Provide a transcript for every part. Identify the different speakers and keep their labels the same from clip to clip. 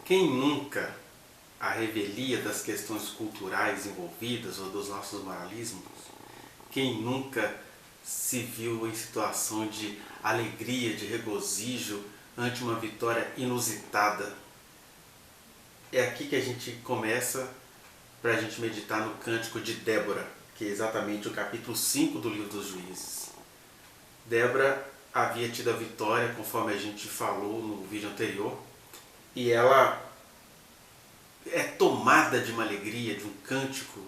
Speaker 1: Quem nunca, à revelia das questões culturais envolvidas ou dos nossos moralismos, quem nunca se viu em situação de alegria, de regozijo ante uma vitória inusitada? É aqui que a gente começa para a gente meditar no Cântico de Débora, que é exatamente o capítulo 5 do livro dos Juízes. Débora havia tido a vitória, conforme a gente falou no vídeo anterior, e ela é tomada de uma alegria, de um cântico,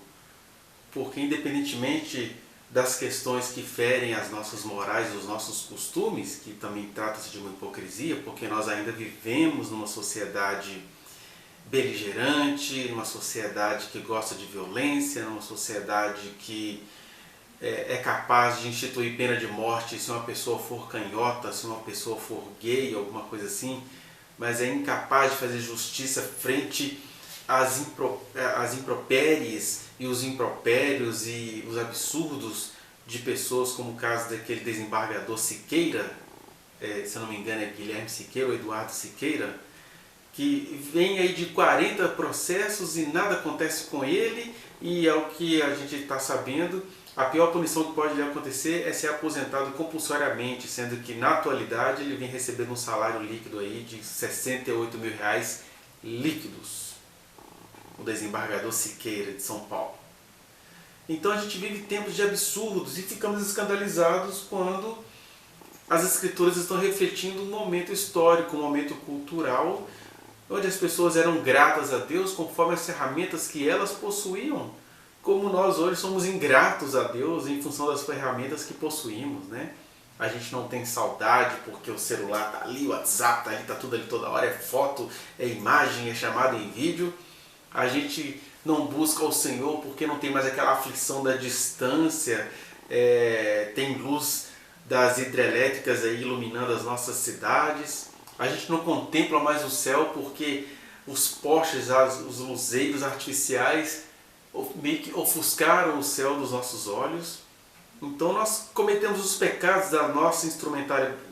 Speaker 1: porque independentemente das questões que ferem as nossas morais, os nossos costumes, que também trata-se de uma hipocrisia, porque nós ainda vivemos numa sociedade beligerante, numa sociedade que gosta de violência, numa sociedade que é capaz de instituir pena de morte se uma pessoa for canhota, se uma pessoa for gay, alguma coisa assim, mas é incapaz de fazer justiça frente às impropéries e os impropérios e os absurdos de pessoas, como o caso daquele desembargador Siqueira, se eu não me engano é Guilherme Siqueira ou Eduardo Siqueira, que vem aí de 40 processos e nada acontece com ele, e é o que a gente está sabendo, a pior punição que pode lhe acontecer é ser aposentado compulsoriamente, sendo que na atualidade ele vem recebendo um salário líquido aí de R$68 mil líquidos, o desembargador Siqueira de São Paulo. Então a gente vive tempos de absurdos e ficamos escandalizados quando as escrituras estão refletindo um momento histórico, um momento cultural, onde as pessoas eram gratas a Deus conforme as ferramentas que elas possuíam, como nós hoje somos ingratos a Deus em função das ferramentas que possuímos, né? A gente não tem saudade porque o celular está ali, o WhatsApp está ali, está tudo ali toda hora, é foto, é imagem, é chamada em vídeo. A gente não busca o Senhor porque não tem mais aquela aflição da distância, tem luz das hidrelétricas aí iluminando as nossas cidades. A gente não contempla mais o céu porque os postes, os luzeiros artificiais meio que ofuscaram o céu dos nossos olhos. Então nós cometemos os pecados da nossa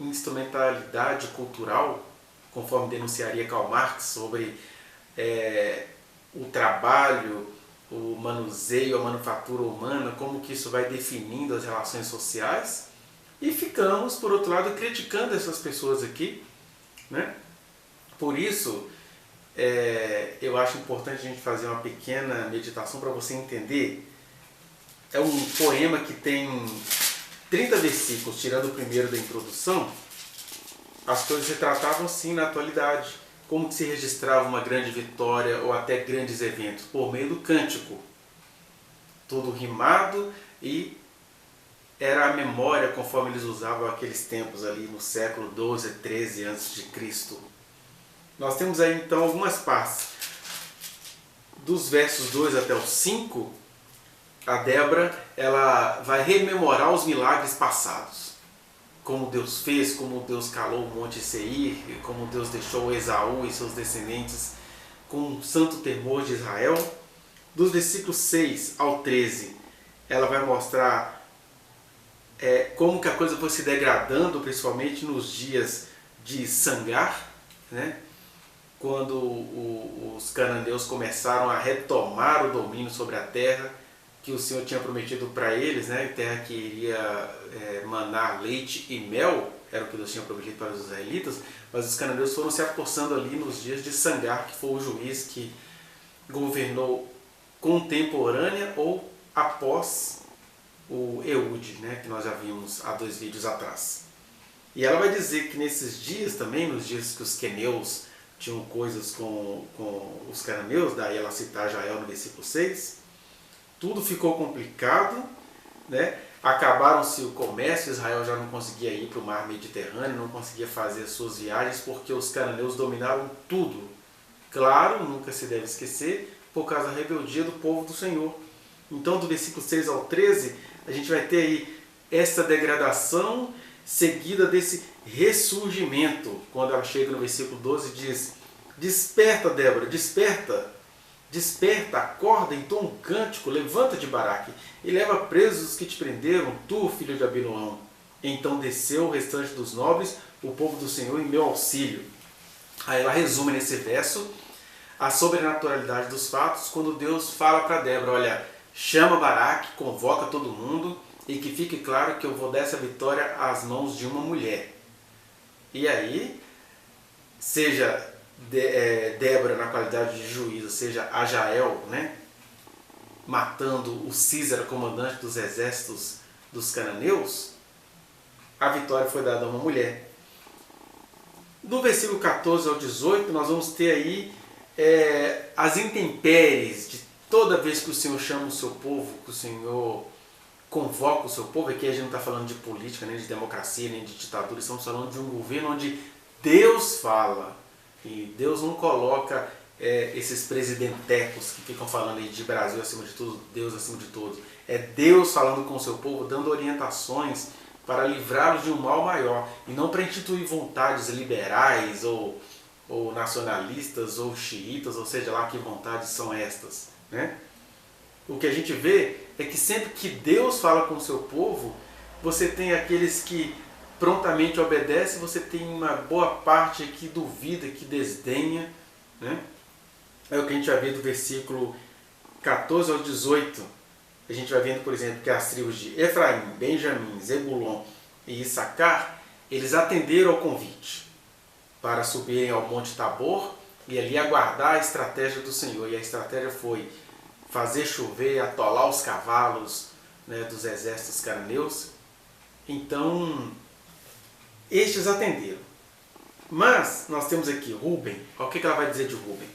Speaker 1: instrumentalidade cultural, conforme denunciaria Karl Marx sobre o trabalho, o manuseio, a manufatura humana, como que isso vai definindo as relações sociais. E ficamos, por outro lado, criticando essas pessoas aqui, né? Por isso, eu acho importante a gente fazer uma pequena meditação para você entender. É um poema que tem 30 versículos, tirando o primeiro da introdução. As coisas se tratavam assim na atualidade. Como que se registrava uma grande vitória ou até grandes eventos? Por meio do cântico. Tudo rimado e era a memória conforme eles usavam aqueles tempos ali no século 12, 13 a.C. Nós temos aí então algumas partes. Dos versos 2 até o 5, a Débora ela vai rememorar os milagres passados. Como Deus fez, como Deus calou o monte Seir, como Deus deixou Esaú e seus descendentes com um santo temor de Israel. Dos versículos 6 ao 13, ela vai mostrar como que a coisa foi se degradando, principalmente nos dias de Sangar, né? Quando os cananeus começaram a retomar o domínio sobre a terra que o Senhor tinha prometido para eles, né? Terra que iria manar leite e mel, era o que Deus tinha prometido para os israelitas, mas os cananeus foram se apossando ali nos dias de Sangar, que foi o juiz que governou contemporânea ou após o Eude, né, que nós já vimos há 2 vídeos atrás. E ela vai dizer que nesses dias também, nos dias que os queneus tinham coisas com os cananeus, daí ela citar Jael no versículo 6, tudo ficou complicado, né? Acabaram-se o comércio, Israel já não conseguia ir para o mar Mediterrâneo, não conseguia fazer as suas viagens porque os cananeus dominaram tudo. Claro, nunca se deve esquecer, por causa da rebeldia do povo do Senhor. Então, do versículo 6 ao 13, a gente vai ter aí essa degradação seguida desse ressurgimento. Quando ela chega no versículo 12 diz: desperta, Débora, desperta, desperta, acorda, entoa um cântico, levanta de Baraque e leva presos os que te prenderam, tu, filho de Abinoão. Então desceu o restante dos nobres, o povo do Senhor, em meu auxílio. Aí ela resume nesse verso a sobrenaturalidade dos fatos quando Deus fala para Débora, olha, chama Baraque, convoca todo mundo e que fique claro que eu vou dar essa vitória às mãos de uma mulher. E aí, seja Débora na qualidade de juíza, seja a Jael, né, matando o Císara, comandante dos exércitos dos cananeus, a vitória foi dada a uma mulher. Do versículo 14 ao 18, nós vamos ter aí as intempéries de toda vez que o Senhor chama o seu povo, que o Senhor convoca o seu povo. Aqui a gente não está falando de política, nem de democracia, nem de ditadura, estamos falando de um governo onde Deus fala. E Deus não coloca esses presidentecos que ficam falando aí de Brasil acima de tudo, Deus acima de todos. É Deus falando com o seu povo, dando orientações para livrá-los de um mal maior, e não para instituir vontades liberais ou nacionalistas ou xiitas, ou seja lá que vontades são estas, né? O que a gente vê é que sempre que Deus fala com o seu povo, você tem aqueles que prontamente obedecem, você tem uma boa parte que duvida, que desdenha, né? É o que a gente vai ver do versículo 14 ao 18. A gente vai vendo, por exemplo, que as tribos de Efraim, Benjamim, Zebulon e Issacar, eles atenderam ao convite para subirem ao Monte Tabor e ali aguardar a estratégia do Senhor. E a estratégia foi fazer chover, atolar os cavalos, né, dos exércitos cananeus. Então, estes atenderam. Mas nós temos aqui Ruben. Olha o que ela vai dizer de Ruben.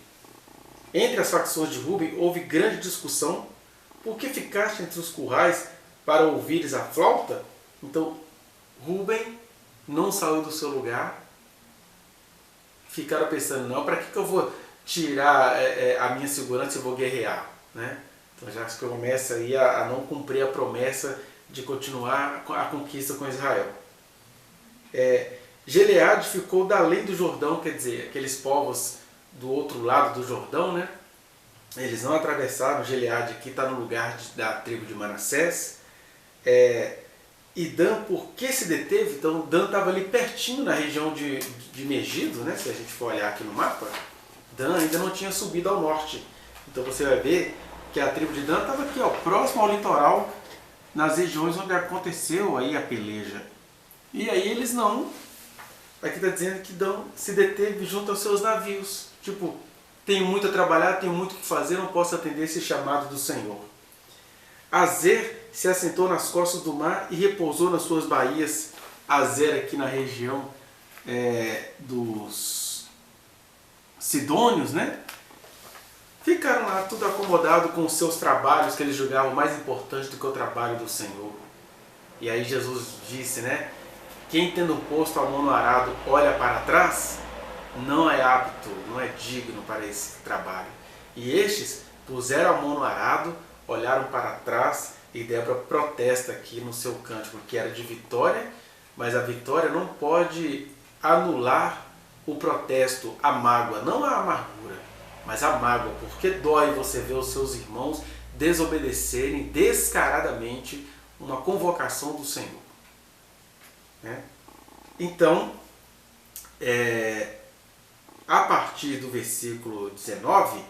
Speaker 1: Entre as facções de Ruben houve grande discussão. Por que ficaste entre os currais para ouvires a flauta? Então, Ruben não saiu do seu lugar. Ficaram pensando, não, para que eu vou tirar a minha segurança e vou guerrear? Né? Então já se começa aí a não cumprir a promessa de continuar a conquista com Israel. Gileade ficou da além do Jordão, quer dizer, aqueles povos do outro lado do Jordão, né? Eles não atravessaram. Gileade aqui está no lugar da tribo de Manassés. E Dan, por que se deteve? Então Dan estava ali pertinho na região de Megido, né? Se a gente for olhar aqui no mapa, Dan ainda não tinha subido ao norte. Então você vai ver que a tribo de Dan estava aqui, ó, próximo ao litoral, nas regiões onde aconteceu aí a peleja. E aí eles não... Aqui está dizendo que Dan se deteve junto aos seus navios. Tipo, tenho muito a trabalhar, tenho muito o que fazer, não posso atender esse chamado do Senhor. Azer se assentou nas costas do mar e repousou nas suas baías. Azer aqui na região dos Sidônios, né? Ficaram lá tudo acomodado com os seus trabalhos que eles julgavam mais importante do que o trabalho do Senhor. E aí Jesus disse, né? Quem tendo posto a mão no arado olha para trás, não é apto, não é digno para esse trabalho. E estes puseram a mão no arado, olharam para trás, e Débora protesta aqui no seu cântico, que era de vitória, mas a vitória não pode anular o protesto, a mágoa, não a amargura, mas a mágoa, porque dói você ver os seus irmãos desobedecerem descaradamente uma convocação do Senhor. Né? Então, a partir do versículo 19,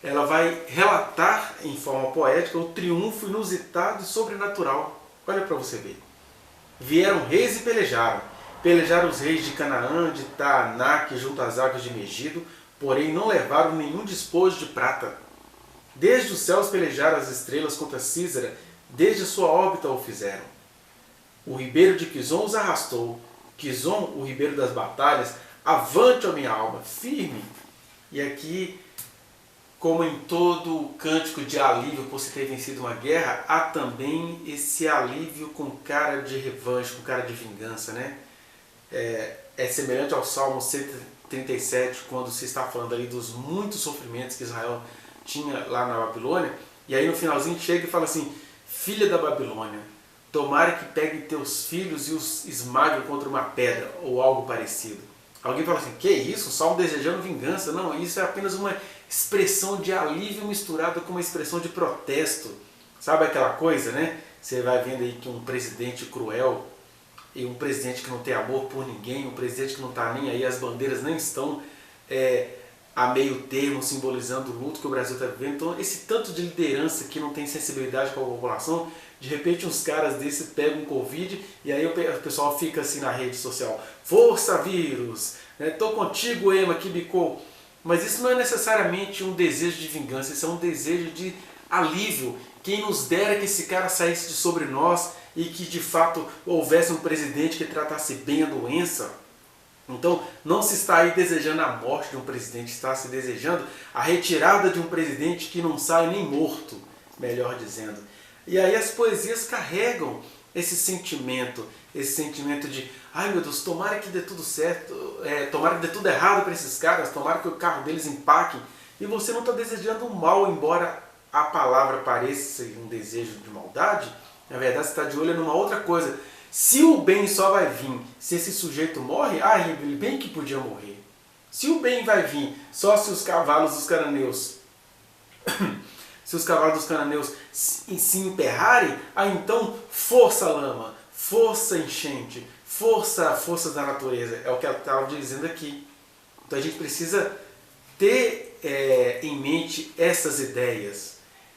Speaker 1: ela vai relatar em forma poética o triunfo inusitado e sobrenatural. Olha para você ver. Vieram reis e pelejaram. Pelejaram os reis de Canaã, de Taanac, junto às águas de Megido, porém não levaram nenhum despojo de prata. Desde os céus pelejaram as estrelas contra Císara, desde sua órbita o fizeram. O ribeiro de Quizon os arrastou. Quizon, o ribeiro das batalhas, avante, ó minha alma, firme. E aqui, como em todo cântico de alívio por se ter vencido uma guerra, há também esse alívio com cara de revanche, com cara de vingança, né? É semelhante ao Salmo 137, quando se está falando ali dos muitos sofrimentos que Israel tinha lá na Babilônia, e aí no finalzinho chega e fala assim, filha da Babilônia, tomara que pegue teus filhos e os esmague contra uma pedra, ou algo parecido. Alguém fala assim, que isso? O Salmo desejando vingança? Não, isso é apenas uma expressão de alívio misturada com uma expressão de protesto. Sabe aquela coisa, né? Você vai vendo aí que um presidente cruel, e um presidente que não tem amor por ninguém, um presidente que não está nem aí, as bandeiras nem estão a meio termo, simbolizando o luto que o Brasil está vivendo. Então, esse tanto de liderança que não tem sensibilidade com a população, de repente uns caras desses pegam um Covid e aí o pessoal fica assim na rede social: força vírus, né? Tô contigo, Ema, que bicou. Mas isso não é necessariamente um desejo de vingança, isso é um desejo de alívio. Quem nos dera que esse cara saísse de sobre nós e que de fato houvesse um presidente que tratasse bem a doença. Então não se está aí desejando a morte de um presidente, está se desejando a retirada de um presidente que não sai nem morto, melhor dizendo. E aí as poesias carregam esse sentimento de: ai meu Deus, tomara que dê tudo certo, tomara que dê tudo errado para esses caras, tomara que o carro deles empaque. E você não está desejando o mal, embora a palavra pareça um desejo de maldade. Na verdade você está de olho numa outra coisa. Se o bem só vai vir se esse sujeito morre, ele bem que podia morrer. Se o bem vai vir só se os cavalos dos cananeus se emperrarem, então força lama, força enchente, forças da natureza. É o que ela estava dizendo aqui. Então a gente precisa ter em mente essas ideias.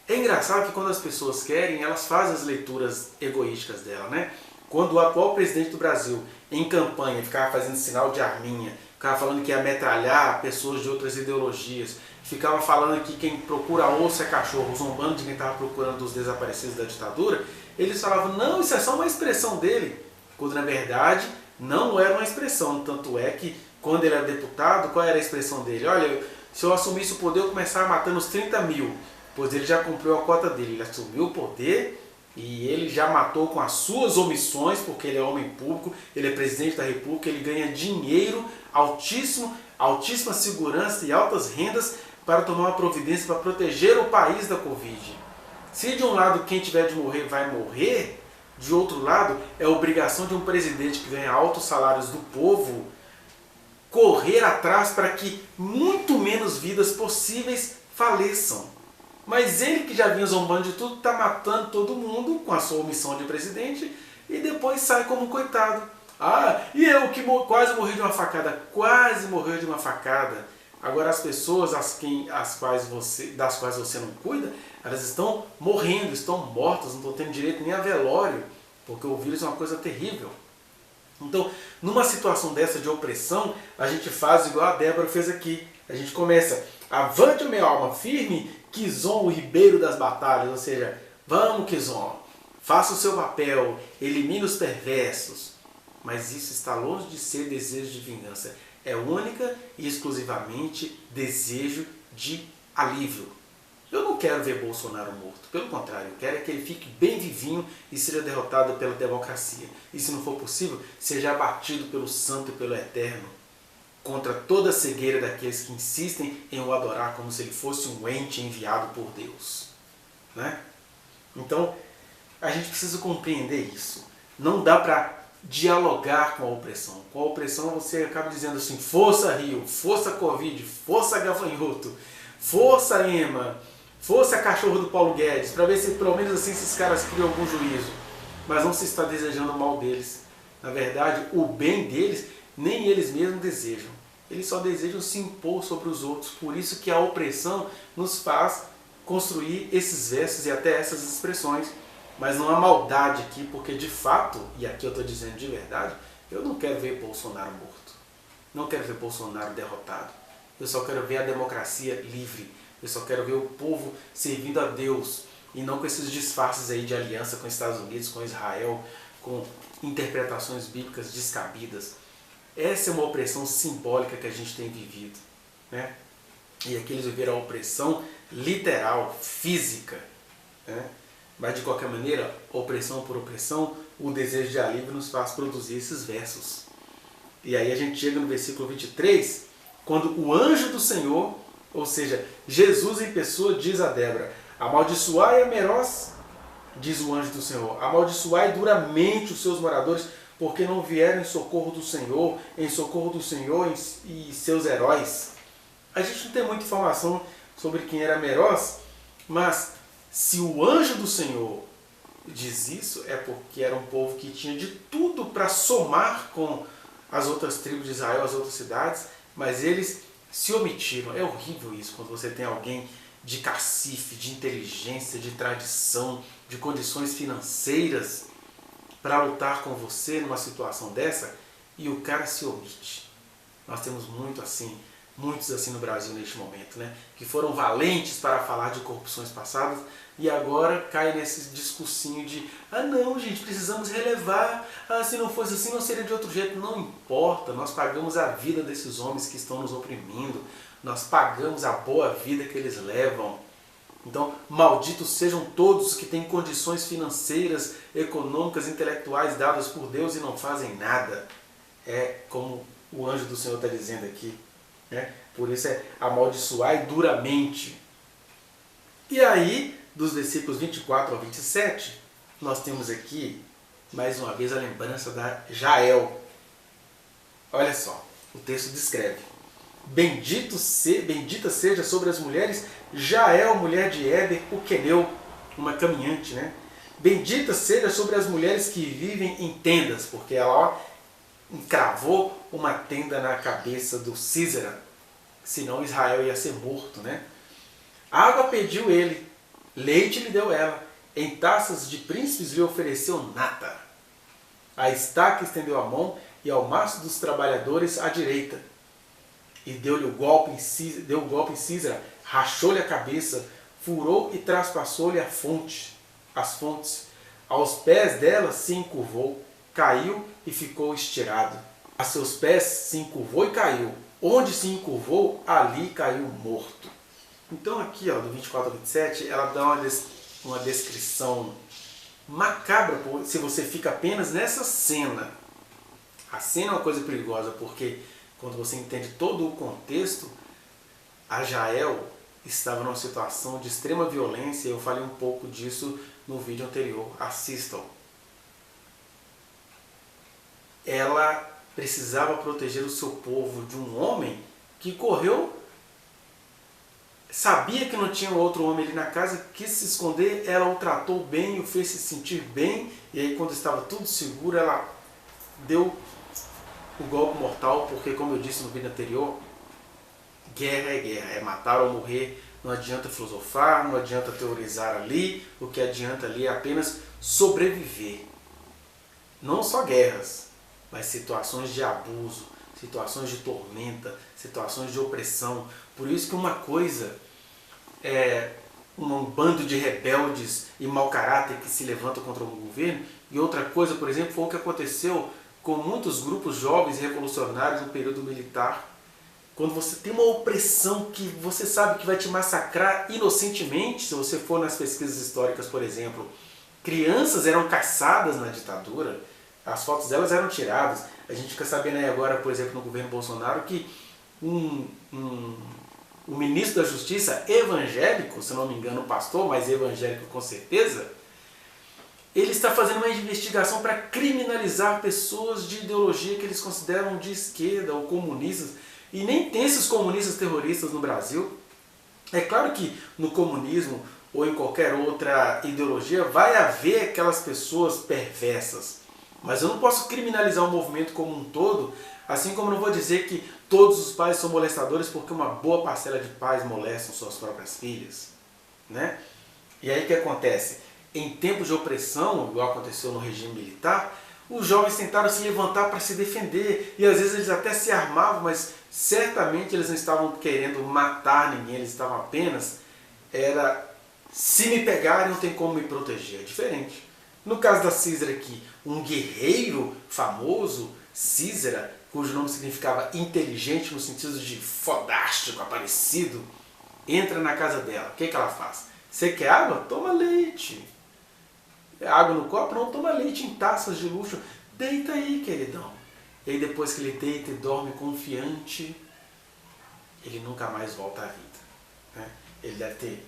Speaker 1: É engraçado que quando as pessoas querem, elas fazem as leituras egoístas dela, né? Quando o atual presidente do Brasil, em campanha, ficava fazendo sinal de arminha, ficava falando que ia metralhar pessoas de outras ideologias, ficava falando que quem procura osso é cachorro, zombando de quem estava procurando os desaparecidos da ditadura, eles falavam: não, isso é só uma expressão dele. Quando na verdade não era uma expressão. Tanto é que quando ele era deputado, qual era a expressão dele? Olha, se eu assumisse o poder eu começava matando os 30 mil. Pois ele já cumpriu a cota dele, ele assumiu o poder e ele já matou com as suas omissões, porque ele é homem público, ele é presidente da república, ele ganha dinheiro altíssimo, altíssima segurança e altas rendas para tomar uma providência para proteger o país da Covid. Se de um lado quem tiver de morrer vai morrer, de outro lado é obrigação de um presidente que ganha altos salários do povo correr atrás para que muito menos vidas possíveis faleçam. Mas ele, que já vinha zombando de tudo, está matando todo mundo com a sua omissão de presidente e depois sai como um coitado. E eu que quase morri de uma facada. Quase morreu de uma facada. Agora as pessoas das quais você não cuida, elas estão morrendo, estão mortas, não estão tendo direito nem a velório, porque o vírus é uma coisa terrível. Então, numa situação dessa de opressão, a gente faz igual a Débora fez aqui. A gente começa: avante o meu alma firme, Kizom, o ribeiro das batalhas. Ou seja, vamos Kizom, faça o seu papel, elimine os perversos. Mas isso está longe de ser desejo de vingança. É única e exclusivamente desejo de alívio. Eu não quero ver Bolsonaro morto. Pelo contrário, eu quero que ele fique bem vivinho e seja derrotado pela democracia. E se não for possível, seja abatido pelo santo e pelo eterno, contra toda a cegueira daqueles que insistem em o adorar como se ele fosse um ente enviado por Deus. Né? Então, a gente precisa compreender isso. Não dá para dialogar com a opressão. Com a opressão você acaba dizendo assim: força Rio, força Covid, força gafanhoto, força Ema, força cachorro do Paulo Guedes, para ver se pelo menos assim esses caras criam algum juízo. Mas não se está desejando o mal deles. Na verdade, o bem deles nem eles mesmos desejam. Eles só desejam se impor sobre os outros. Por isso que a opressão nos faz construir esses versos e até essas expressões. Mas não há maldade aqui, porque de fato, e aqui eu estou dizendo de verdade, eu não quero ver Bolsonaro morto. Não quero ver Bolsonaro derrotado. Eu só quero ver a democracia livre. Eu só quero ver o povo servindo a Deus e não com esses disfarces aí de aliança com os Estados Unidos, com Israel, com interpretações bíblicas descabidas. Essa é uma opressão simbólica que a gente tem vivido, né? E aqui eles viveram a opressão literal, física, né? Mas de qualquer maneira, opressão por opressão, o desejo de alívio nos faz produzir esses versos. E aí a gente chega no versículo 23, quando o anjo do Senhor, ou seja, Jesus em pessoa, diz a Débora: amaldiçoai a Meroz, diz o anjo do Senhor, amaldiçoai duramente os seus moradores, porque não vieram em socorro do Senhor e seus heróis. A gente não tem muita informação sobre quem era Meroz, mas se o anjo do Senhor diz isso, é porque era um povo que tinha de tudo para somar com as outras tribos de Israel, as outras cidades, mas eles se omitiram. É horrível isso, quando você tem alguém de cacife, de inteligência, de tradição, de condições financeiras para lutar com você numa situação dessa e o cara se omite. Nós temos muitos assim no Brasil neste momento, né? Que foram valentes para falar de corrupções passadas e agora cai nesse discursinho de não, gente, precisamos relevar, se não fosse assim não seria de outro jeito. Não importa, nós pagamos a vida desses homens que estão nos oprimindo, nós pagamos a boa vida que eles levam. Então, malditos sejam todos que têm condições financeiras, econômicas, intelectuais dadas por Deus e não fazem nada. É como o anjo do Senhor está dizendo aqui. Né? Por isso é amaldiçoai duramente. E aí, dos versículos 24 ao 27, nós temos aqui, mais uma vez, a lembrança da Jael. Olha só, o texto descreve. Bendita seja sobre as mulheres Jael, mulher de Éber, o queneu, uma caminhante, né? Bendita seja sobre as mulheres que vivem em tendas, porque ela encravou uma tenda na cabeça do Sísera, senão Israel ia ser morto, né? Água pediu ele, leite lhe deu ela, em taças de príncipes lhe ofereceu nata. A estaca estendeu a mão e ao maço dos trabalhadores à direita. E deu-lhe o golpe em Sísera, rachou-lhe a cabeça, furou e traspassou-lhe as fontes. Aos pés dela se encurvou, caiu e ficou estirado. A seus pés se encurvou e caiu. Onde se encurvou, ali caiu morto. Então aqui, do 24 ao 27, ela dá uma descrição macabra, se você fica apenas nessa cena. A cena é uma coisa perigosa, porque quando você entende todo o contexto, a Jael estava numa situação de extrema violência, eu falei um pouco disso no vídeo anterior, assistam. Ela precisava proteger o seu povo de um homem que correu, sabia que não tinha outro homem ali na casa, quis se esconder, ela o tratou bem, o fez se sentir bem, e aí quando estava tudo seguro, ela deu o golpe mortal, porque como eu disse no vídeo anterior, guerra, é matar ou morrer, não adianta filosofar, não adianta teorizar ali, o que adianta ali é apenas sobreviver. Não só guerras, mas situações de abuso, situações de tormenta, situações de opressão. Por isso que uma coisa é um bando de rebeldes e mau caráter que se levantam contra o governo, e outra coisa, por exemplo, foi o que aconteceu com muitos grupos jovens revolucionários no período militar. Quando você tem uma opressão que você sabe que vai te massacrar inocentemente, se você for nas pesquisas históricas, por exemplo, crianças eram caçadas na ditadura, as fotos delas eram tiradas. A gente fica sabendo aí agora, por exemplo, no governo Bolsonaro, que o ministro da Justiça evangélico, se não me engano pastor, mas evangélico com certeza, ele está fazendo uma investigação para criminalizar pessoas de ideologia que eles consideram de esquerda ou comunistas. E nem tem esses comunistas terroristas no Brasil. É claro que no comunismo ou em qualquer outra ideologia vai haver aquelas pessoas perversas. Mas eu não posso criminalizar o movimento como um todo, assim como não vou dizer que todos os pais são molestadores porque uma boa parcela de pais molestam suas próprias filhas. Né? E aí o que acontece? Em tempos de opressão, igual aconteceu no regime militar, os jovens tentaram se levantar para se defender, e às vezes eles até se armavam, mas certamente eles não estavam querendo matar ninguém, eles estavam apenas, se me pegarem não tem como me proteger, é diferente. No caso da Sísera aqui, um guerreiro famoso, Sísera, cujo nome significava inteligente no sentido de fodástico, aparecido, entra na casa dela, o que ela faz? Você quer água? Toma leite. Água no copo? Não, toma leite em taças de luxo. Deita aí, queridão. E aí depois que ele deita e dorme confiante, ele nunca mais volta à vida. Né? Ele deve ter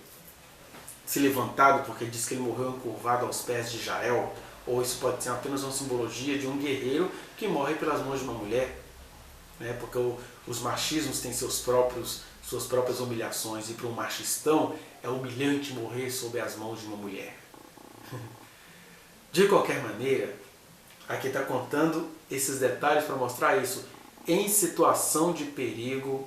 Speaker 1: se levantado porque diz que ele morreu encurvado aos pés de Jael, ou isso pode ser apenas uma simbologia de um guerreiro que morre pelas mãos de uma mulher. Né? Porque os machismos têm suas próprias humilhações, e para um machistão é humilhante morrer sob as mãos de uma mulher. De qualquer maneira, aqui está contando esses detalhes para mostrar isso. Em situação de perigo,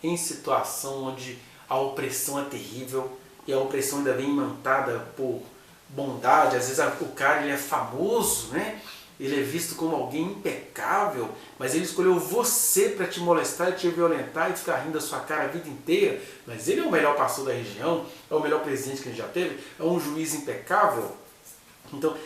Speaker 1: em situação onde a opressão é terrível e a opressão ainda vem imantada por bondade. Às vezes o cara ele é famoso, né? Ele é visto como alguém impecável, mas ele escolheu você para te molestar e te violentar e ficar rindo da sua cara a vida inteira. Mas ele é o melhor pastor da região, é o melhor presidente que a gente já teve, é um juiz impecável. Então,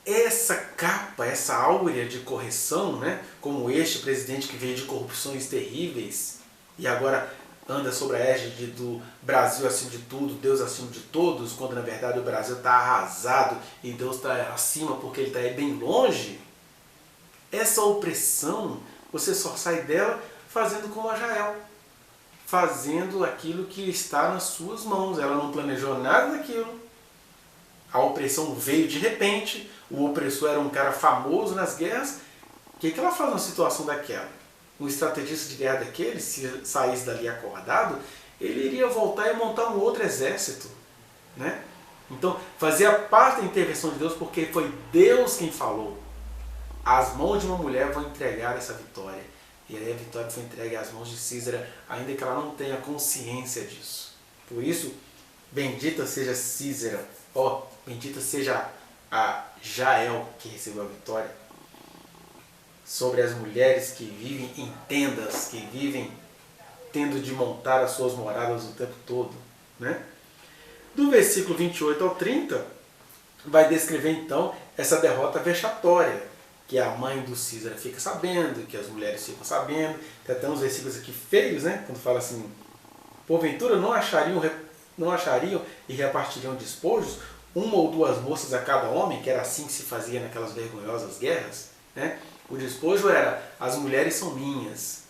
Speaker 1: essa capa, essa áurea de correção, né, como este presidente que veio de corrupções terríveis e agora anda sobre a égide do Brasil acima de tudo, Deus acima de todos, quando na verdade o Brasil está arrasado e Deus está acima porque ele está bem longe. Essa opressão, você só sai dela fazendo como a Jael, fazendo aquilo que está nas suas mãos. Ela não planejou nada daquilo. A opressão veio de repente, o opressor era um cara famoso nas guerras. O que ela faz numa situação daquela? Um estrategista de guerra daquele, se saísse dali acordado, ele iria voltar e montar um outro exército, né? Então, fazia parte da intervenção de Deus, porque foi Deus quem falou. As mãos de uma mulher vão entregar essa vitória. E aí a vitória foi entregue às mãos de Císara, ainda que ela não tenha consciência disso. Por isso, bendita seja Císara, bendita seja a Jael que recebeu a vitória sobre as mulheres que vivem em tendas, que vivem tendo de montar as suas moradas o tempo todo, né? Do versículo 28 ao 30, vai descrever então essa derrota vexatória, que a mãe do Císara fica sabendo, que as mulheres ficam sabendo. Tem até uns versículos aqui feios, né? Quando fala assim, porventura não achariam e repartiriam despojos, uma ou duas moças a cada homem, que era assim que se fazia naquelas vergonhosas guerras, né? O despojo era, as mulheres são minhas.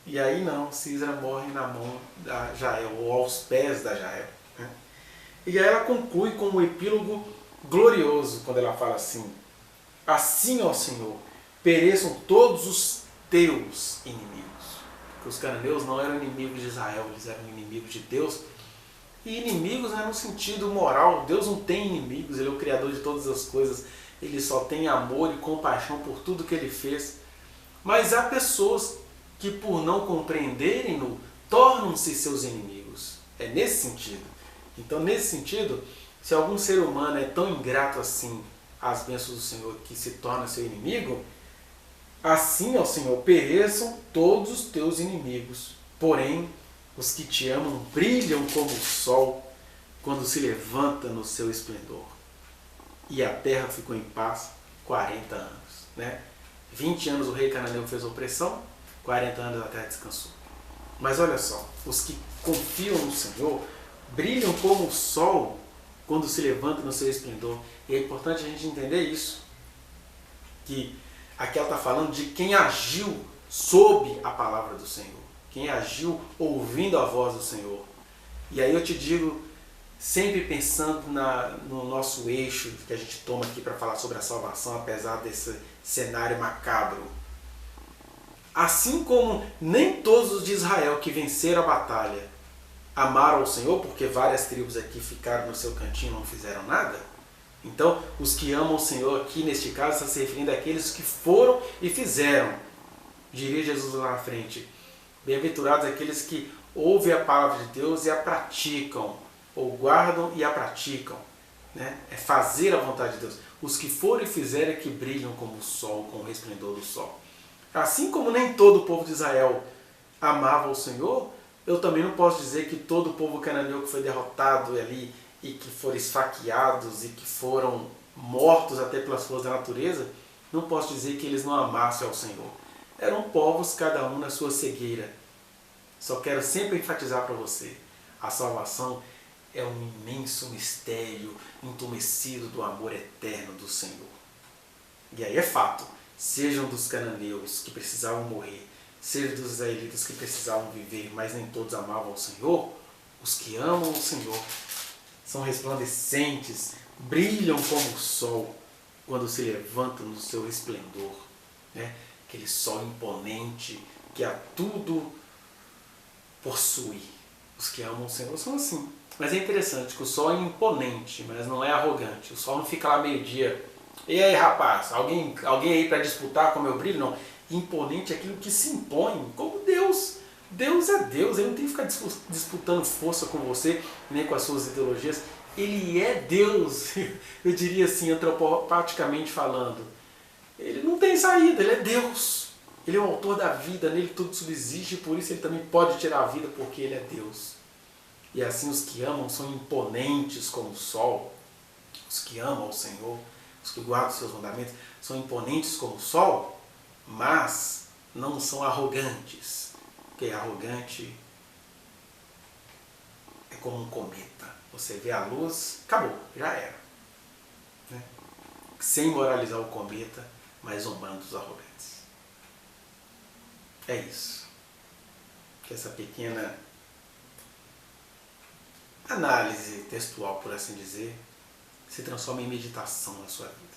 Speaker 1: E aí não, Císara morre na mão da Jael, ou aos pés da Jael, né? E aí ela conclui com um epílogo glorioso, quando ela fala assim, assim, ó Senhor, pereçam todos os teus inimigos. Porque os cananeus não eram inimigos de Israel, eles eram inimigos de Deus. E inimigos, né, no sentido moral. Deus não tem inimigos, Ele é o Criador de todas as coisas. Ele só tem amor e compaixão por tudo que Ele fez. Mas há pessoas que, por não compreenderem-no, tornam-se seus inimigos. É nesse sentido. Então, nesse sentido, se algum ser humano é tão ingrato assim às bênçãos do Senhor que se torna seu inimigo, assim, ó Senhor, pereçam todos os teus inimigos. Porém, os que te amam brilham como o sol quando se levanta no seu esplendor. E a terra ficou em paz 40 anos. Né? 20 anos o rei cananeu fez opressão, 40 anos a terra descansou. Mas olha só, os que confiam no Senhor brilham como o sol quando se levanta no seu esplendor. E é importante a gente entender isso. Que aqui ela está falando de quem agiu sob a palavra do Senhor. Quem agiu ouvindo a voz do Senhor. E aí eu te digo, sempre pensando no nosso eixo que a gente toma aqui para falar sobre a salvação, apesar desse cenário macabro. Assim como nem todos os de Israel que venceram a batalha amaram ao Senhor, porque várias tribos aqui ficaram no seu cantinho e não fizeram nada. Então, os que amam o Senhor aqui, neste caso, está se referindo àqueles que foram e fizeram. Diria Jesus lá na frente. Bem-aventurados aqueles que ouvem a palavra de Deus e a praticam, ou guardam e a praticam. Né? É fazer a vontade de Deus. Os que foram e fizeram é que brilham como o sol, como o resplendor do sol. Assim como nem todo o povo de Israel amava o Senhor, eu também não posso dizer que todo o povo cananeu que foi derrotado ali e que foram esfaqueados e que foram mortos até pelas forças da natureza, não posso dizer que eles não amassem ao Senhor. Eram povos, cada um na sua cegueira. Só quero sempre enfatizar para você, a salvação é um imenso mistério entumecido do amor eterno do Senhor. E aí é fato, sejam dos cananeus que precisavam morrer, sejam dos israelitas que precisavam viver, mas nem todos amavam o Senhor, os que amam o Senhor são resplandecentes, brilham como o sol quando se levantam no seu esplendor. Né? Aquele sol imponente que a tudo possui. Os que amam o Senhor são assim. Mas é interessante que o sol é imponente, mas não é arrogante. O sol não fica lá meio-dia. E aí, rapaz, alguém aí para disputar com o meu brilho? Não. Imponente é aquilo que se impõe, como Deus. Deus é Deus, ele não tem que ficar disputando força com você, nem com as suas ideologias. Ele é Deus, eu diria assim, antropopaticamente falando. Ele não tem saída, ele é Deus. Ele é o autor da vida, nele tudo subsiste, por isso ele também pode tirar a vida, porque ele é Deus. E assim os que amam são imponentes como o sol. Os que amam o Senhor, os que guardam os seus mandamentos, são imponentes como o sol, mas não são arrogantes. Porque arrogante é como um cometa. Você vê a luz, acabou, já era. Né? Sem moralizar o cometa, mas zombando dos arrogantes. É isso. Que essa pequena análise textual, por assim dizer, se transforma em meditação na sua vida.